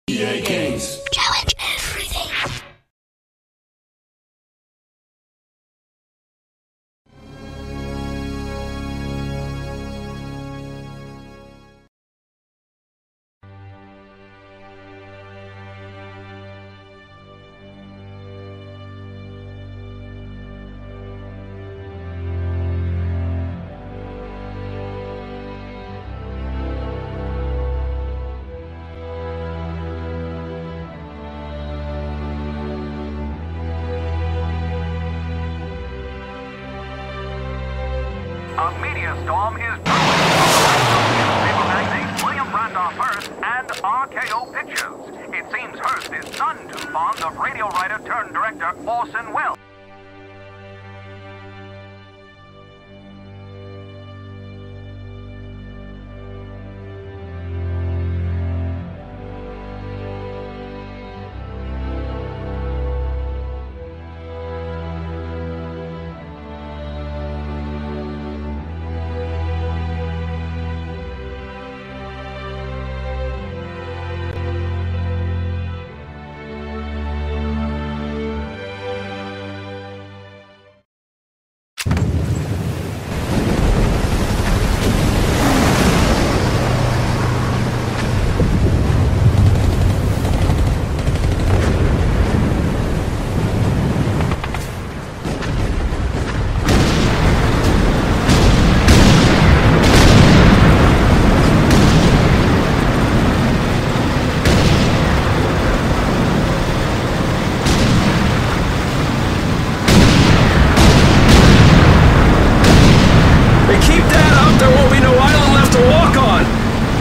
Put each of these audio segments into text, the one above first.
EA Games. Challenge everything. A meteor storm is brewing. Paper magazines William Randolph Hearst and RKO Pictures. It seems Hearst is none too fond of radio writer turned director Orson Welles.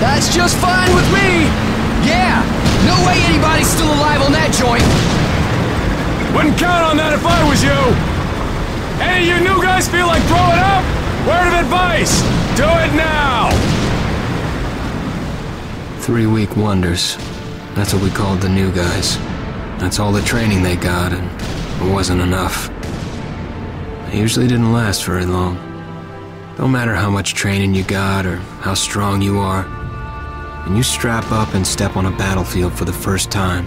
That's just fine with me! Yeah! No way anybody's still alive on that joint! Wouldn't count on that if I was you! Any of you new guys feel like throwing up? Word of advice! Do it now! 3-week wonders. That's what we called the new guys. That's all the training they got, and it wasn't enough. They usually didn't last very long. Don't matter how much training you got or how strong you are. When you strap up and step on a battlefield for the first time,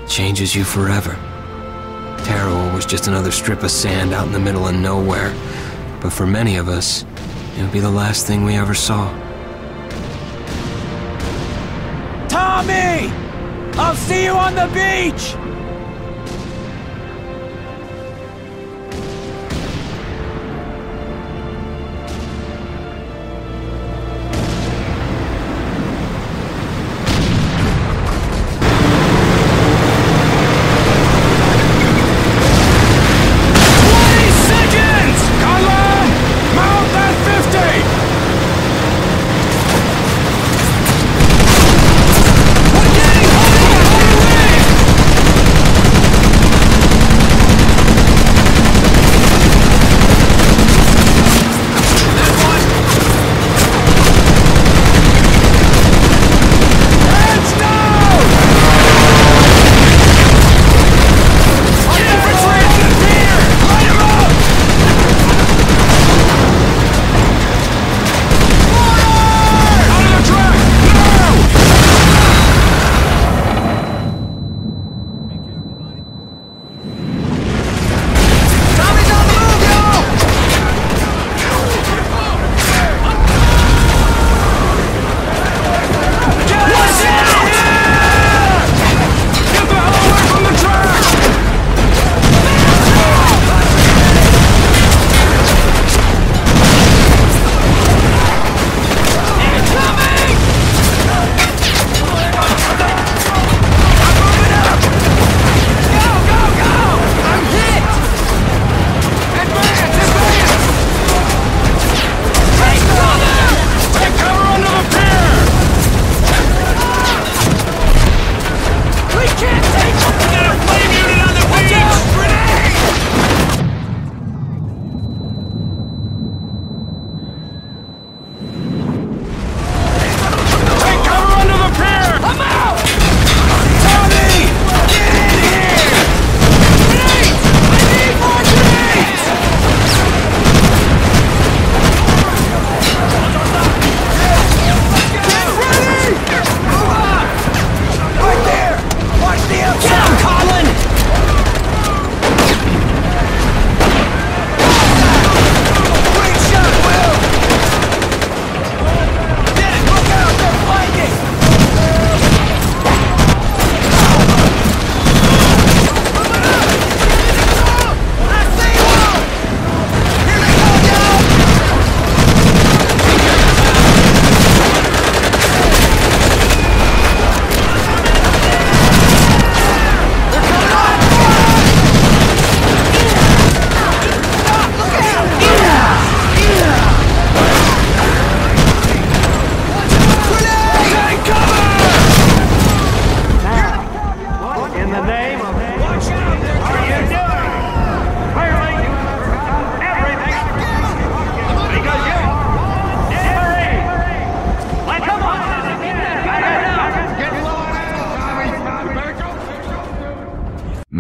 it changes you forever. Terror was just another strip of sand out in the middle of nowhere, but for many of us, it would be the last thing we ever saw. Tommy! I'll see you on the beach!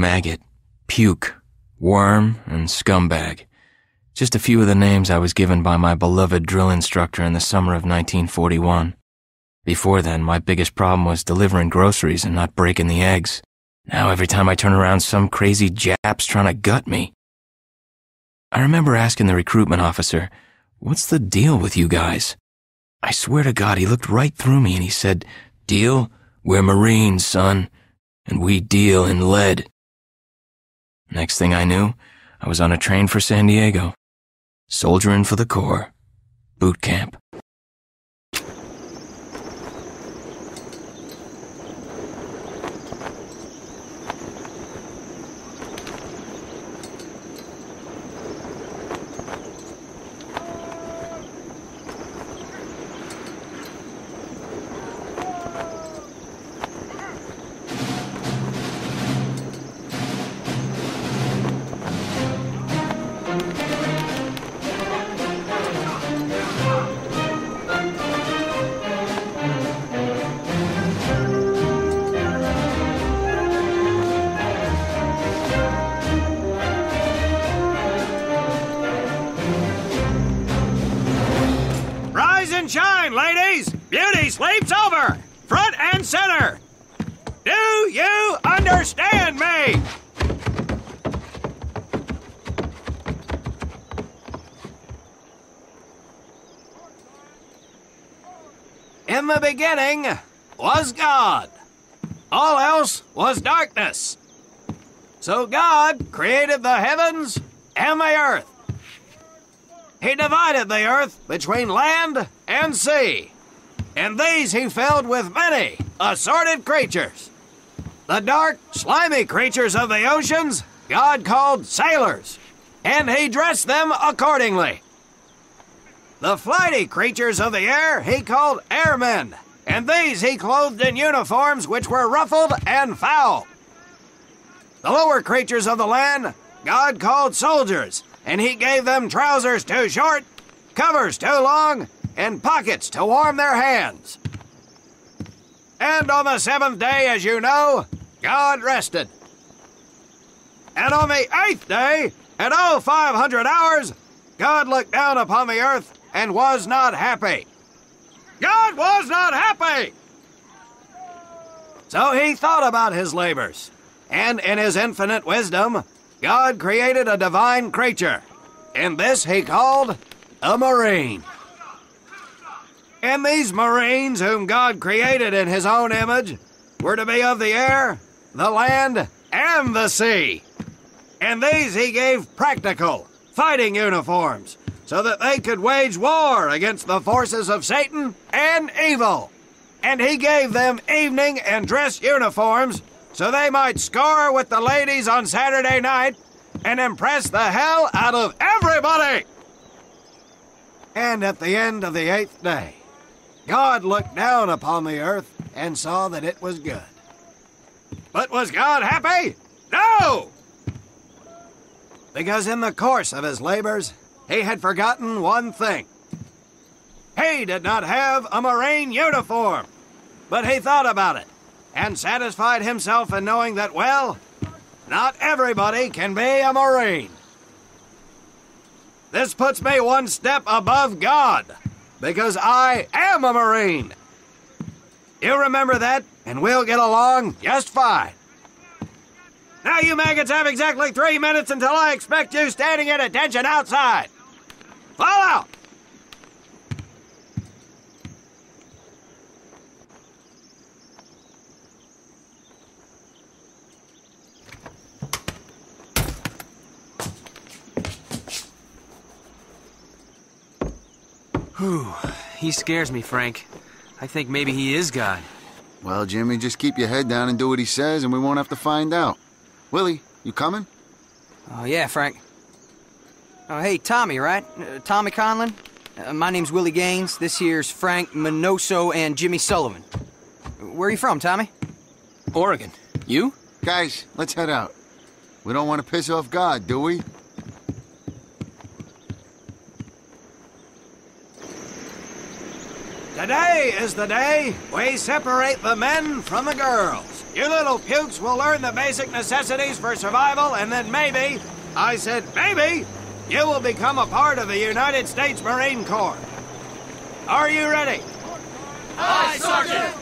maggot, puke, worm, and scumbag. Just a few of the names I was given by my beloved drill instructor in the summer of 1941. Before then, my biggest problem was delivering groceries and not breaking the eggs. Now every time I turn around, some crazy Jap's trying to gut me. I remember asking the recruitment officer, "What's the deal with you guys?" I swear to God, he looked right through me and he said, "Deal? We're Marines, son, and we deal in lead." Next thing I knew, I was on a train for San Diego. Soldiering for the Corps. Boot camp. Shine, ladies! Beauty sleeps over! Front and center! Do you understand me? In the beginning was God. All else was darkness. So God created the heavens and the earth. He divided the earth between land and sea, and these he filled with many assorted creatures. The dark, slimy creatures of the oceans God called sailors, and he dressed them accordingly. The flighty creatures of the air he called airmen, and these he clothed in uniforms which were ruffled and foul. The lower creatures of the land God called soldiers, and he gave them trousers too short, covers too long, and pockets to warm their hands. And on the seventh day, as you know, God rested. And on the eighth day, at 0500 hours, God looked down upon the earth and was not happy. God was not happy! So he thought about his labors, and in his infinite wisdom, God created a divine creature, and this he called a Marine. And these Marines, whom God created in his own image, were to be of the air, the land, and the sea. And these he gave practical, fighting uniforms, so that they could wage war against the forces of Satan and evil. And he gave them evening and dress uniforms, so they might score with the ladies on Saturday night and impress the hell out of everybody. And at the end of the eighth day, God looked down upon the earth and saw that it was good. But was God happy? No! Because in the course of his labors, he had forgotten one thing. He did not have a Marine uniform, but he thought about it and satisfied himself in knowing that, well, not everybody can be a Marine. This puts me one step above God, because I am a Marine. You remember that, and we'll get along just fine. Now you maggots have exactly 3 minutes until I expect you standing at attention outside. Fall out! Whew. He scares me, Frank. I think maybe he is God. Well, Jimmy, just keep your head down and do what he says, and we won't have to find out. Willie, you coming? Oh, yeah, Frank. Oh, hey, Tommy, right? Tommy Conlon? My name's Willie Gaines. This here's Frank Minoso and Jimmy Sullivan. Where are you from, Tommy? Oregon. You? Guys, let's head out. We don't want to piss off God, do we? Today is the day we separate the men from the girls. You little pukes will learn the basic necessities for survival, and then maybe, I said maybe, you will become a part of the United States Marine Corps. Are you ready? Aye, Sergeant!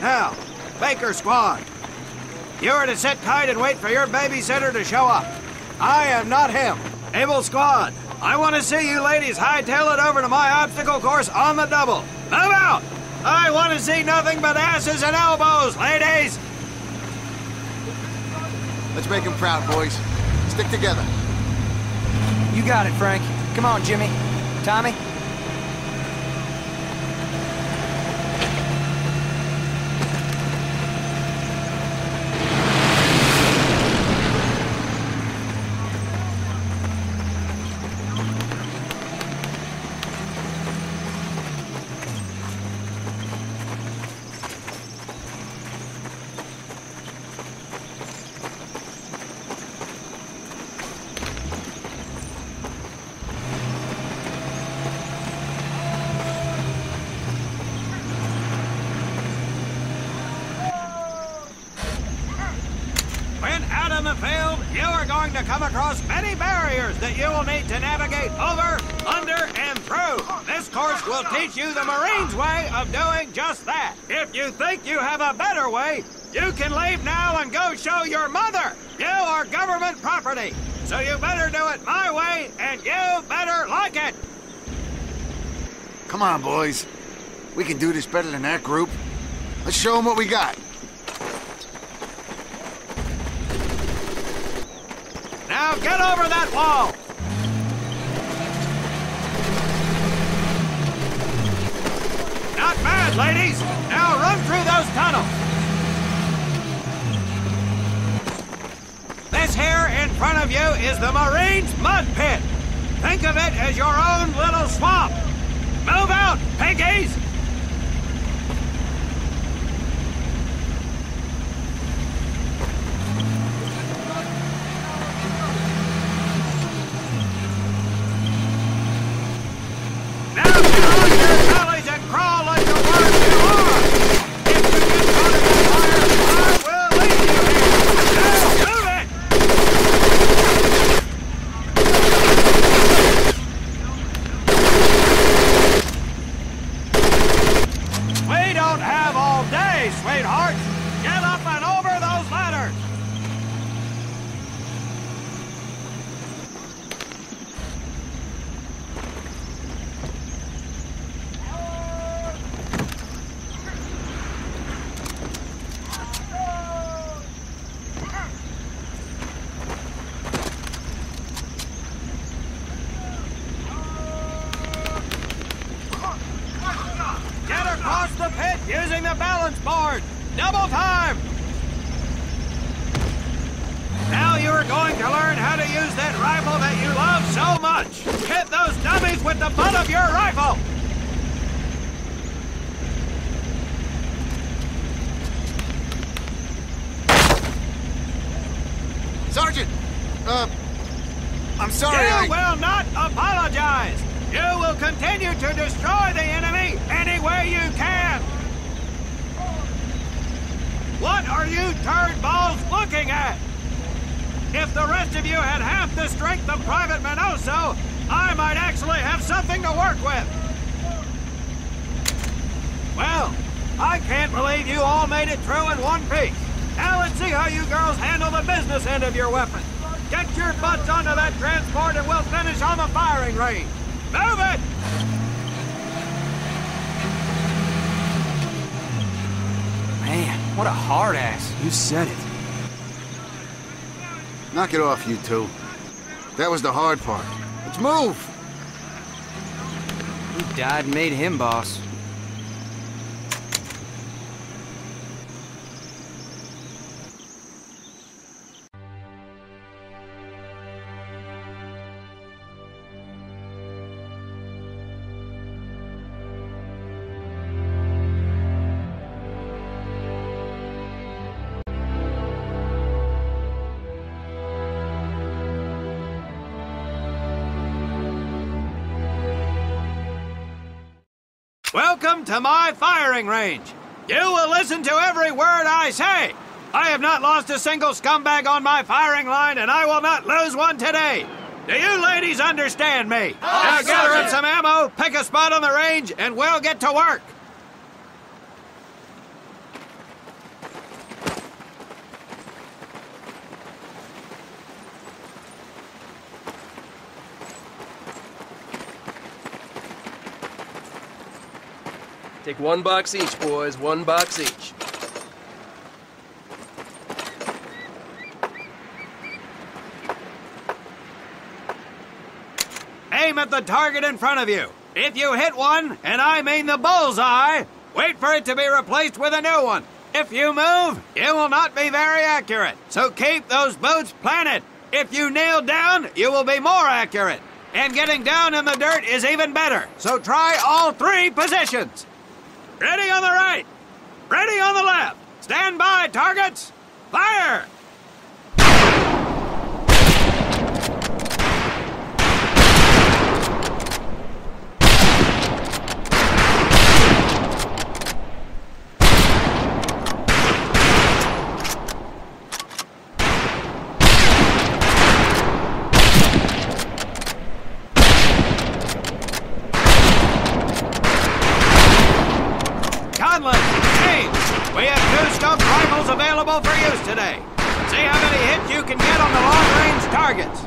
Now, Baker Squad. You are to sit tight and wait for your babysitter to show up. I am not him. Able Squad, I want to see you ladies hightail it over to my obstacle course on the double. Move out! I want to see nothing but asses and elbows, ladies! Let's make him proud, boys. Stick together. You got it, Frank. Come on, Jimmy. Tommy? When out in the field, you are going to come across many barriers that you will need to navigate over, under, and through. This course will teach you the Marines' way of doing just that. If you think you have a better way, you can leave now and go show your mother. You are government property, so you better do it my way, and you better like it. Come on, boys. We can do this better than that group. Let's show them what we got. Now get over that wall! Not bad, ladies! Now run through those tunnels! This here in front of you is the Marines' mud pit. Think of it as your own little swamp. Move out, piggies! Crawl like the worm you are! If you get caught in the fire, I will leave you here! Now, move it! We don't have all day, sweethearts! Get up and over those ladders! Across the pit using the balance board. Double time. Now you're going to learn how to use that rifle that you love so much. Hit those dummies with the butt of your rifle. Sergeant! I'm sorry, You will not apologize. You will continue to destroy the enemy any way you can. What are you turd balls looking at? If the rest of you had half the strength of Private Minoso, I might actually have something to work with. Well, I can't believe you all made it through in one piece. Now let's see how you girls handle the business end of your weapon. Get your butts onto that transport and we'll finish on the firing range. Move it! Man, what a hard ass. You said it. Knock it off, you two. That was the hard part. Let's move! Who died and made him boss? Welcome to my firing range. You will listen to every word I say. I have not lost a single scumbag on my firing line, and I will not lose one today. Do you ladies understand me? Now gather up some ammo, pick a spot on the range, and we'll get to work. Take 1 box each, boys. 1 box each. Aim at the target in front of you. If you hit one, and I mean the bullseye, wait for it to be replaced with a new one. If you move, it will not be very accurate. So keep those boots planted. If you kneel down, you will be more accurate. And getting down in the dirt is even better. So try all 3 positions. Ready on the right. Ready on the left. Stand by, targets. Fire! We have 2 stumped rifles available for use today. See how many hits you can get on the long-range targets.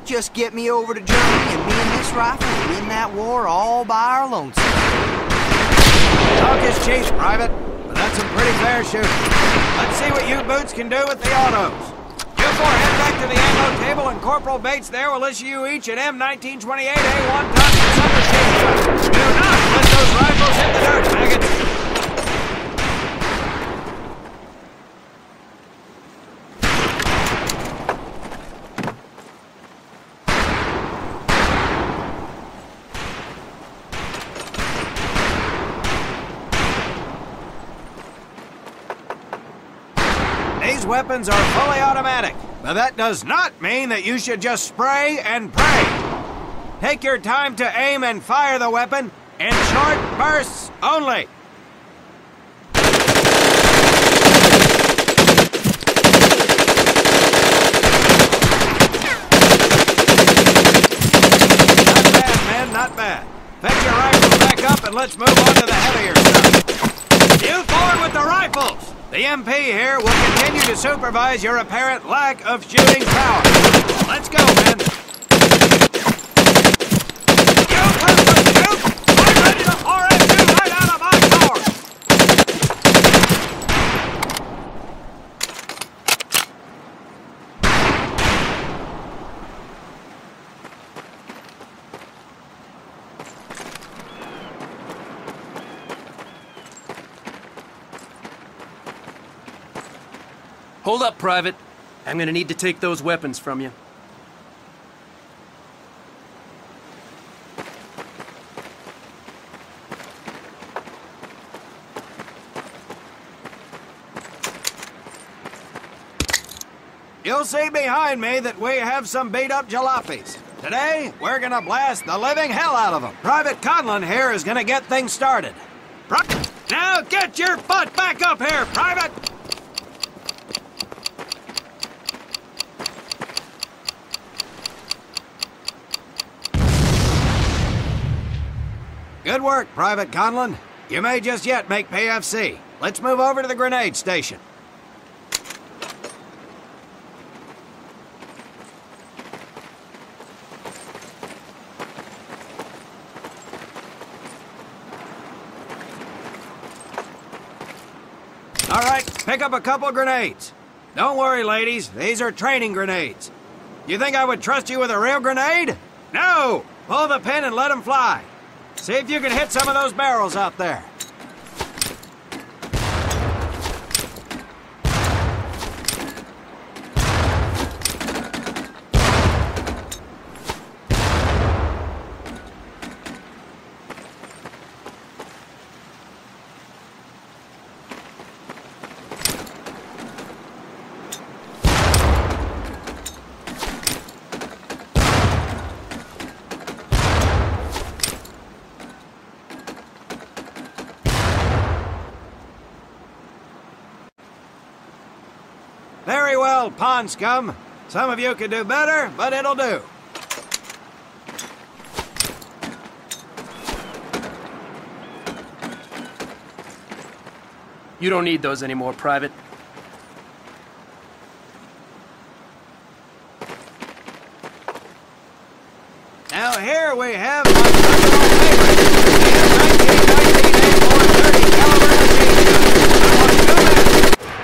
Just get me over to Germany and me and this rifle will win that war all by our lonesome. Talk is cheap, Private, but that's some pretty fair shooting. Let's see what you boots can do with the autos. You 4 head back to the ammo table and Corporal Bates there will issue you each an M1928A1 Thompson submachine gun. Do not let those rifles hit the dirt, maggots. These weapons are fully automatic, but that does not mean that you should just spray and pray. Take your time to aim and fire the weapon in short bursts only. Not bad, men, not bad. Fetch your rifles back up and let's move on to the heavier stuff. You forward with the rifles! The MP here will continue to supervise your apparent lack of shooting power. Let's go, men. You person, shoot! I'm ready to pour at you right out of my car! Hold up, Private. I'm gonna need to take those weapons from you. You'll see behind me that we have some beat-up jalopies. Today, we're gonna blast the living hell out of them. Private Conlon here is gonna get things started. Now get your butt back up here, Private! Good work, Private Conlon. You may just yet make PFC. Let's move over to the grenade station. All right, pick up a couple grenades. Don't worry, ladies. These are training grenades. You think I would trust you with a real grenade? No! Pull the pin and let them fly. See if you can hit some of those barrels out there. Very well, pond scum. Some of you could do better, but it'll do. You don't need those anymore, Private. Now here we have my personal favorite, the 1919 caliber machine gun. I want 2 men.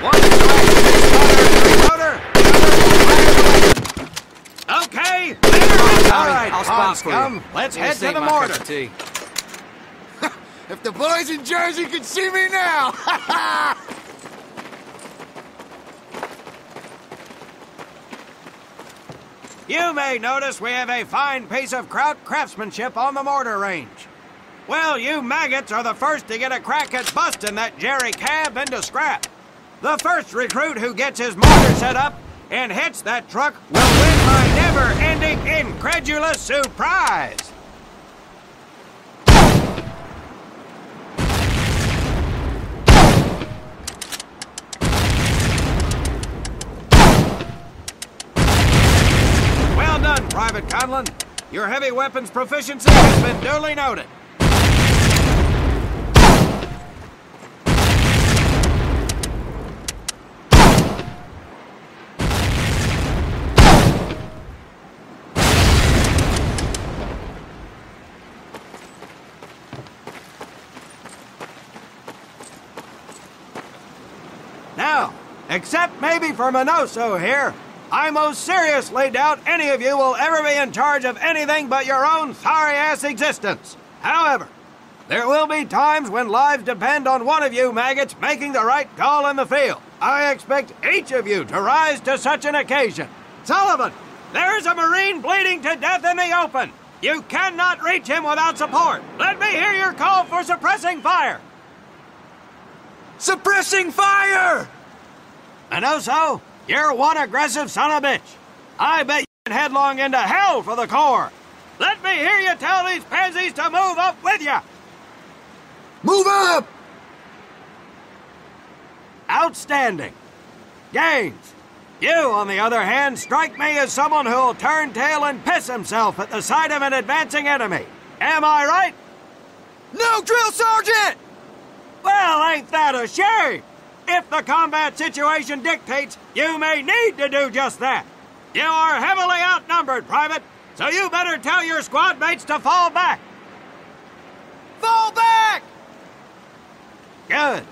One reloader, the other will fire the weapon. Okay, there. All right, I'll pond spot for scum. you. Let's Let me head to save the my cup mortar. of tea. If the boys in Jersey could see me now! You may notice we have a fine piece of craftsmanship on the mortar range. Well, you maggots are the first to get a crack at busting that Jerry cab into scrap. The first recruit who gets his mortar set up and hits that truck will win my never-ending incredulous surprise. Well done, Private Conlon. Your heavy weapons proficiency has been duly noted. Now, except maybe for Minoso here, I most seriously doubt any of you will ever be in charge of anything but your own sorry-ass existence. However, there will be times when lives depend on one of you maggots making the right call in the field. I expect each of you to rise to such an occasion. Sullivan, there is a Marine bleeding to death in the open. You cannot reach him without support. Let me hear your call for suppressing fire. Suppressing fire! Minoso, you're one aggressive son of a bitch. I bet you went headlong into hell for the Corps. Let me hear you tell these pansies to move up with you. Move up! Outstanding. Gaines, you, on the other hand, strike me as someone who'll turn tail and piss himself at the sight of an advancing enemy. Am I right? No, drill sergeant! Well, ain't that a shame? If the combat situation dictates, you may need to do just that. You are heavily outnumbered, Private, so you better tell your squad mates to fall back. Fall back! Good.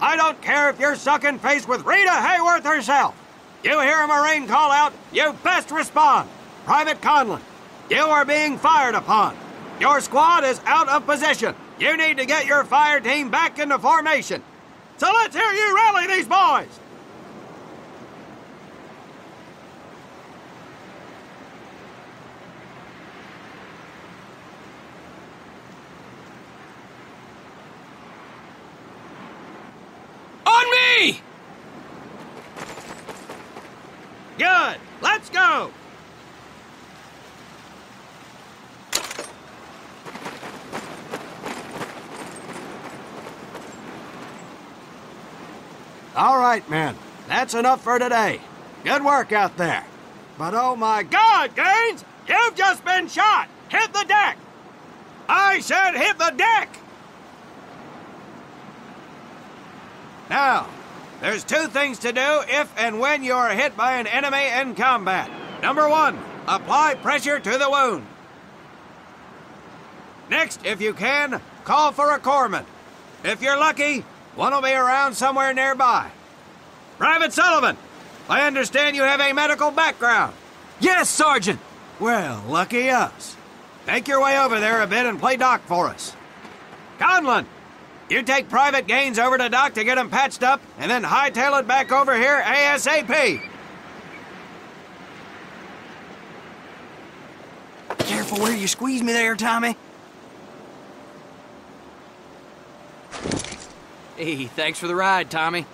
I don't care if you're sucking face with Rita Hayworth herself. You hear a Marine call out, you best respond. Private Conlon, you are being fired upon. Your squad is out of position. You need to get your fire team back into formation. So let's hear you rally these boys. On me! Good. Let's go. All right, men. That's enough for today. Good work out there. But oh my God, Gaines! You've just been shot! Hit the deck! I said hit the deck! Now, there's 2 things to do if and when you are hit by an enemy in combat. Number 1, apply pressure to the wound. Next, if you can, call for a corpsman. If you're lucky, One will be around somewhere nearby. Private Sullivan, I understand you have a medical background. Yes, Sergeant! Well, lucky us. Make your way over there a bit and play doc for us. Conlon, you take Private Gaines over to Doc to get him patched up, and then hightail it back over here ASAP. Careful where you squeeze me there, Tommy. Hey, thanks for the ride, Tommy.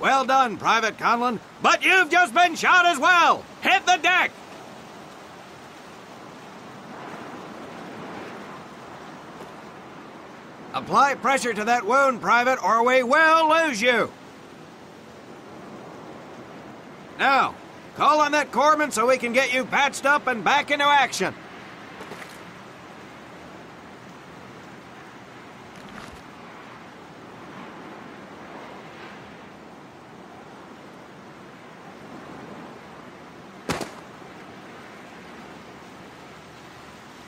Well done, Private Conlon, but you've just been shot as well. Hit the deck. Apply pressure to that wound, Private, or we will lose you. Now, call on that corpsman so we can get you patched up and back into action.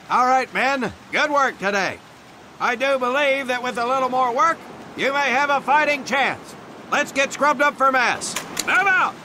All right, men. Good work today. I do believe that with a little more work, you may have a fighting chance. Let's get scrubbed up for mass. Move out!